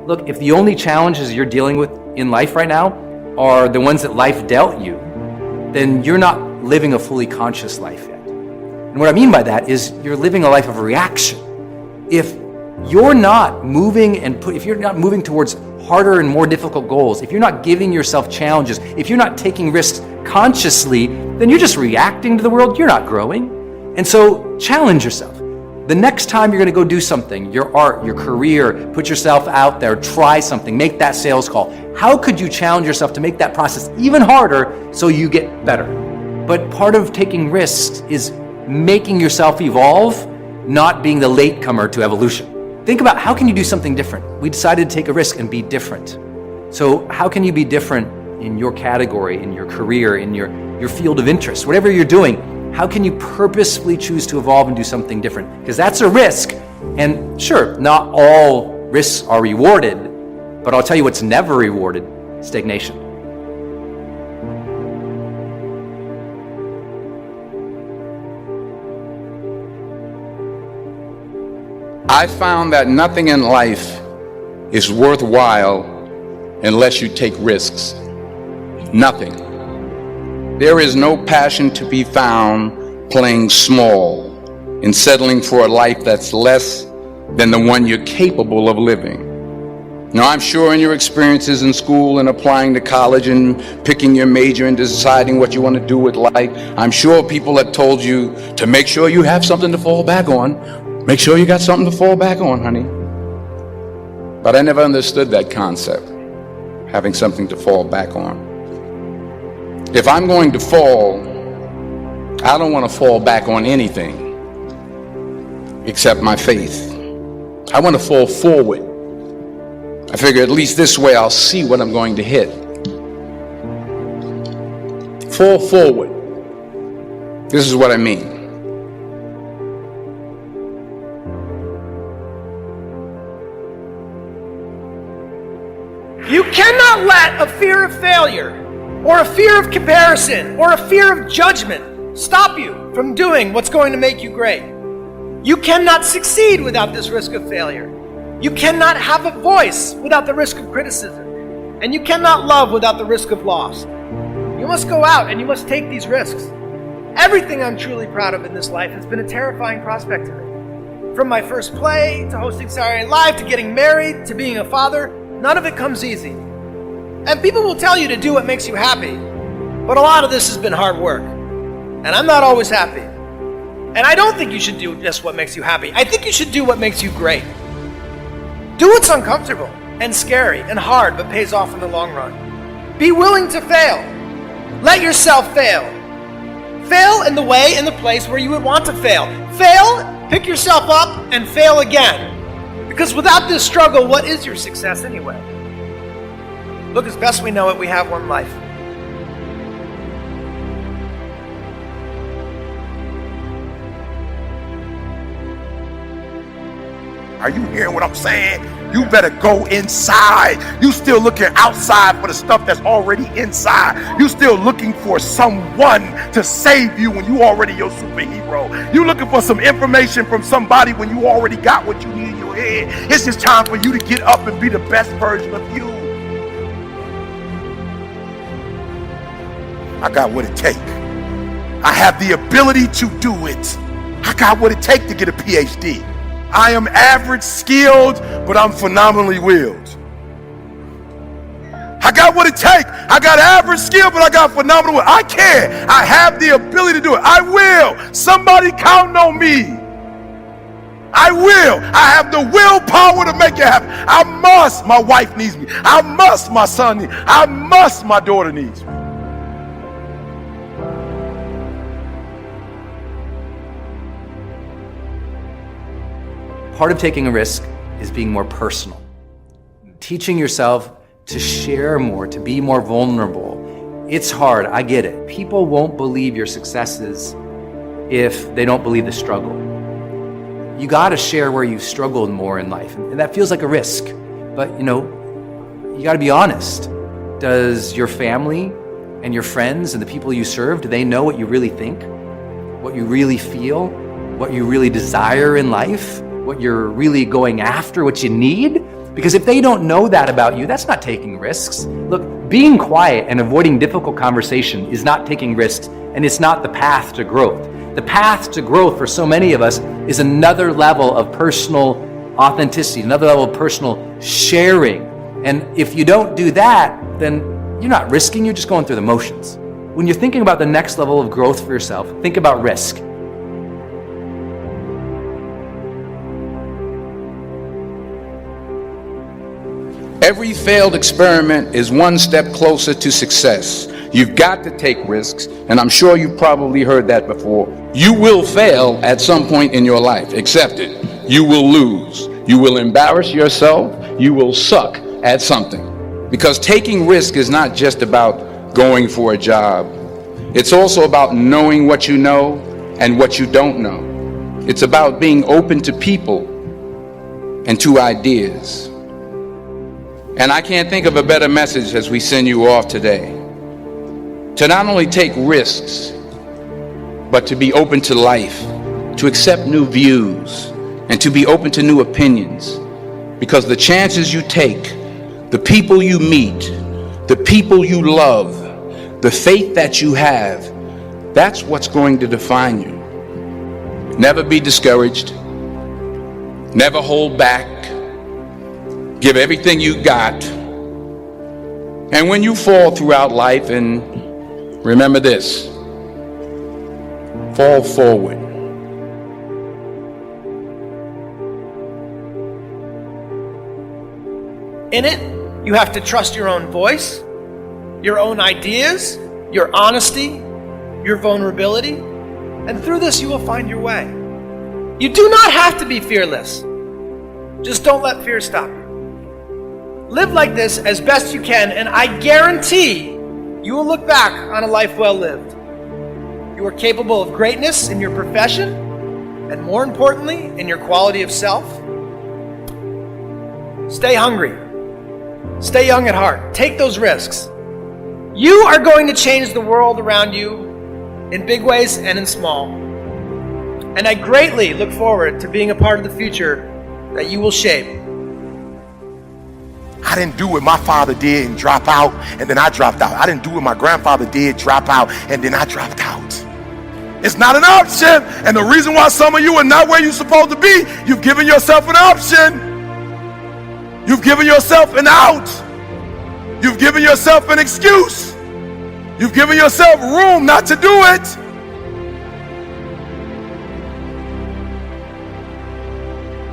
Look, if the only challenges you're dealing with in life right now are the ones that life dealt you, then you're not living a fully conscious life yet. And what I mean by that is you're living a life of reaction. If you're not moving if you're not moving towards harder and more difficult goals, if you're not giving yourself challenges, if you're not taking risks consciously, then you're just reacting to the world. You're not growing. And so challenge yourself. The next time you're going to go do something, your art, your career, put yourself out there, try something, make that sales call. How could you challenge yourself to make that process even harder so you get better? But part of taking risks is making yourself evolve, not being the latecomer to evolution. Think about how can you do something different? We decided to take a risk and be different. So how can you be different in your category, in your career, in your field of interest, whatever you're doing? How can you purposefully choose to evolve and do something different? Because that's a risk. And sure, not all risks are rewarded, but I'll tell you what's never rewarded: stagnation. I found that nothing in life is worthwhile unless you take risks. Nothing. There is no passion to be found playing small and settling for a life that's less than the one you're capable of living. Now, I'm sure in your experiences in school and applying to college and picking your major and deciding what you want to do with life, I'm sure people have told you to make sure you have something to fall back on. Make sure you got something to fall back on, honey. But I never understood that concept, having something to fall back on. If I'm going to fall, I don't want to fall back on anything except my faith. I want to fall forward. I figure at least this way I'll see what I'm going to hit. Fall forward. This is what I mean. You cannot let a fear of failure or a fear of comparison or a fear of judgment stop you from doing what's going to make you great. You cannot succeed without this risk of failure. You cannot have a voice without the risk of criticism. And you cannot love without the risk of loss. You must go out and you must take these risks. Everything I'm truly proud of in this life has been a terrifying prospect to me. From my first play, to hosting Saturday Night Live, to getting married, to being a father, none of it comes easy. And people will tell you to do what makes you happy, but a lot of this has been hard work. And I'm not always happy. And I don't think you should do just what makes you happy. I think you should do what makes you great. Do what's uncomfortable and scary and hard, but pays off in the long run. Be willing to fail. Let yourself fail. Fail in the way, in the place where you would want to fail. Fail, pick yourself up, and fail again. Because without this struggle, what is your success anyway? Look, as best we know it, we have one life. Are you hearing what I'm saying? You better go inside. You still looking outside for the stuff that's already inside. You still looking for someone to save you when you already your superhero. You looking for some information from somebody when you already got what you need in your head. It's just time for you to get up and be the best version of you. I got what it takes. I have the ability to do it. I got what it takes to get a PhD. I am average skilled, but I'm phenomenally willed. I got what it takes. I got average skill, but I got phenomenal will. I can. I have the ability to do it. I will. Somebody count on me. I will. I have the willpower to make it happen. I must. My wife needs me. I must. My son needs me. I must. My daughter needs me. Part of taking a risk is being more personal. Teaching yourself to share more, to be more vulnerable. It's hard, I get it. People won't believe your successes if they don't believe the struggle. You gotta share where you've struggled more in life, and that feels like a risk. But you gotta be honest. Does your family and your friends and the people you serve, do they know what you really think? What you really feel? What you really desire in life? What you're really going after, what you need? Because if they don't know that about you, that's not taking risks. Look, being quiet and avoiding difficult conversation is not taking risks, and it's not the path to growth. The path to growth for so many of us is another level of personal authenticity, another level of personal sharing. And if you don't do that, then you're not risking, you're just going through the motions. When you're thinking about the next level of growth for yourself, think about risk. Every failed experiment is one step closer to success. You've got to take risks, and I'm sure you've probably heard that before. You will fail at some point in your life. Accept it. You will lose. You will embarrass yourself. You will suck at something. Because taking risk is not just about going for a job. It's also about knowing what you know and what you don't know. It's about being open to people and to ideas. And I can't think of a better message as we send you off today. To not only take risks, but to be open to life, to accept new views, and to be open to new opinions. Because the chances you take, the people you meet, the people you love, the faith that you have, that's what's going to define you. Never be discouraged. Never hold back. Give everything you got. And when you fall throughout life, and remember this, fall forward. In it, you have to trust your own voice, your own ideas, your honesty, your vulnerability, and through this you will find your way. You do not have to be fearless. Just don't let fear stop you. Live like this as best you can, and I guarantee you will look back on a life well lived. You are capable of greatness in your profession, and more importantly, in your quality of self. Stay hungry. Stay young at heart. Take those risks. You are going to change the world around you in big ways and in small. And I greatly look forward to being a part of the future that you will shape. I didn't do what my father did and drop out, and then I dropped out. I didn't do what my grandfather did, drop out, and then I dropped out. It's not an option. And the reason why some of you are not where you're supposed to be, you've given yourself an option. You've given yourself an out. You've given yourself an excuse. You've given yourself room not to do it.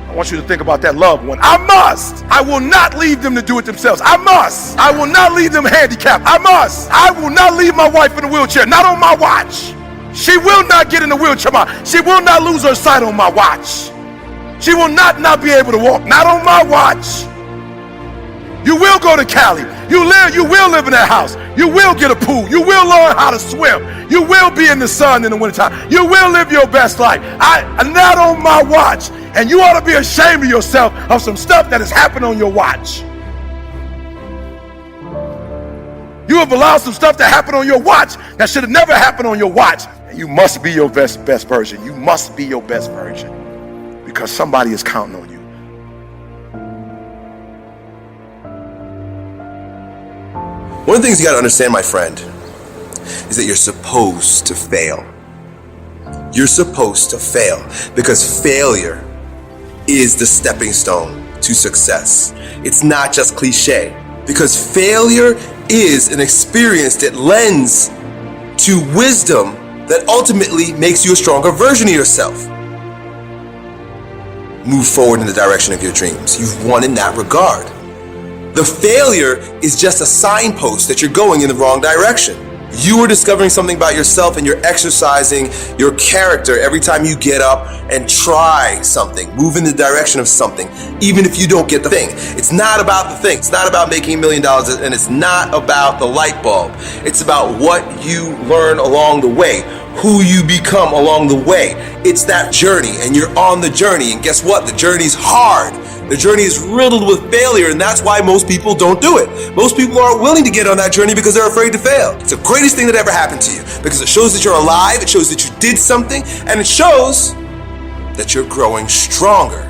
I want you to think about that loved one. I will not leave them to do it themselves. I will not leave them handicapped. I will not leave my wife in a wheelchair, not on my watch. She will not get in the wheelchair. She will not lose her sight on my watch. She will not be able to walk, not on my watch. You will go to Cali. You will live in that house. You will get a pool. You will learn how to swim. You will be in the sun in the wintertime. You will live your best life. Not on my watch. And you ought to be ashamed of yourself of some stuff that has happened on your watch. You have allowed some stuff to happen on your watch that should have never happened on your watch. And you must be your best version. You must be your best version because somebody is counting on you. One of the things you got to understand, my friend, is that you're supposed to fail. You're supposed to fail because failure is the stepping stone to success. It's not just cliche, because failure is an experience that lends to wisdom that ultimately makes you a stronger version of yourself. Move forward in the direction of your dreams. You've won in that regard. The failure is just a signpost that you're going in the wrong direction. You are discovering something about yourself and you're exercising your character every time you get up and try something, move in the direction of something, even if you don't get the thing. It's not about the thing. It's not about making $1 million, and it's not about the light bulb. It's about what you learn along the way, who you become along the way. It's that journey, and you're on the journey, and guess what? The journey's hard. The journey is riddled with failure, and that's why most people don't do it. Most people aren't willing to get on that journey because they're afraid to fail. It's the greatest thing that ever happened to you because it shows that you're alive, it shows that you did something, and it shows that you're growing stronger.